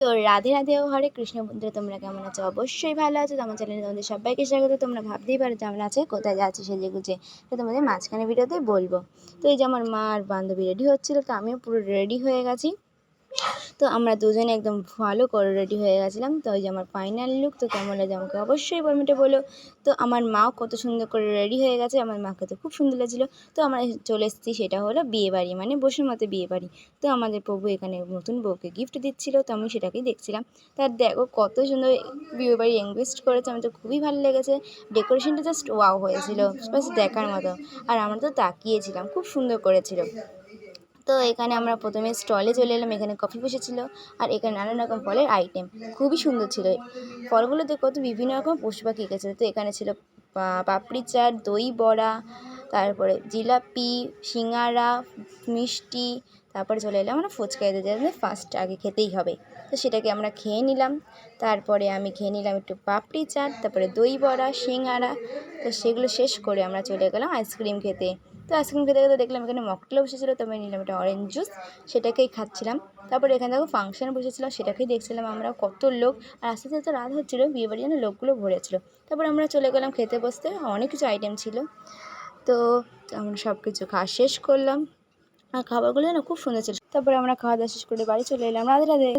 তো রাধে রাধে ও হরে কৃষ্ণ। বন্ধুরা তোমরা কেমন আছো? অবশ্যই ভালো আছো। তো আমার চ্যানেলে তোমাদের সবাইকে স্বাগত। তোমরা ভাবতেই পারো যে আমরা আজকে কোথায় যাচ্ছি সেজে গুজে, তো তোমাদের মাঝখানে ভিডিওতে বলবো। তো এই যে আমার মা আর বান্ধবী রেডি হচ্ছিলো, তো আমিও পুরো রেডি হয়ে গেছি। তো আমরা দুজনে একদম ভালো করে রেডি হয়ে গেছিলাম। তো ওই যে আমার ফাইনাল লুক। তো কেমন লাগে আমাকে অবশ্যই কমেন্টে বলো। তো আমার মাও কত সুন্দর করে রেডি হয়ে গেছে, আমার মাকে তো খুব সুন্দর লাগছিলো। তো আমরা চলে এসেছি, সেটা হলো বিয়েবাড়ি, মানে বসুমতী বিয়েবাড়ি। তো আমাদের প্রভু এখানে নতুন বউকে গিফট দিচ্ছিলো, তো আমি সেটাকেই দেখছিলাম। তার দেখো কত সুন্দর বিয়েবাড়ি ইনভেস্ট করেছে, আমার তো খুবই ভালো লেগেছে। ডেকোরেশনটা জাস্ট ওয়াও হয়েছিল, বাস দেখার মতো। আর আমরা তো তাকিয়েছিলাম, খুব সুন্দর করেছিল। তো এখানে আমরা প্রথমে স্টলে চলে এলাম, এখানে কফি বসেছিল আর এখানে নানান রকম ফলের আইটেম, খুবই সুন্দর ছিল। ফলগুলোতে কত বিভিন্ন রকম পশু পাখি এঁকেছিল। তো এখানে ছিল পাপড়ি চাট, দই বড়া, তারপরে জিলাপি, সিঙ্গারা, মিষ্টি। তারপরে চলে এলাম আমরা ফুচকা খেতে, যাতে ফার্স্ট আগে খেতেই হবে। তো সেটাকে আমরা খেয়ে নিলাম। তারপরে আমি খেয়ে নিলাম একটু পাপড়ি চাট, তারপরে দই বড়া, সিঙ্গারা। তো সেগুলো শেষ করে আমরা চলে গেলাম আইসক্রিম খেতে। তো আইসক্রিম খেতে খেতে দেখলাম এখানে মকটেলও বসেছিলো, তো আমি নিলাম একটা অরেঞ্জ জুস, সেটাকেই খাচ্ছিলাম। তারপরে এখানে দেখো ফাংশন বসেছিলো, সেটাকেই দেখছিলাম আমরা। কত লোক, আর আস্তে আস্তে তো রাত হচ্ছিলো, বিয়েবাড়ি যেন লোকগুলো ভরেছিল। তারপরে আমরা চলে গেলাম খেতে বসতে, অনেক কিছু আইটেম ছিল। তো আমরা সব কিছু খাওয়া শেষ করলাম, আর খাবারগুলো যেন খুব সুন্দর ছিল। তারপরে আমরা খাওয়া দাওয়া শেষ করে বাড়ি চলে এলাম। রাধে রাধে।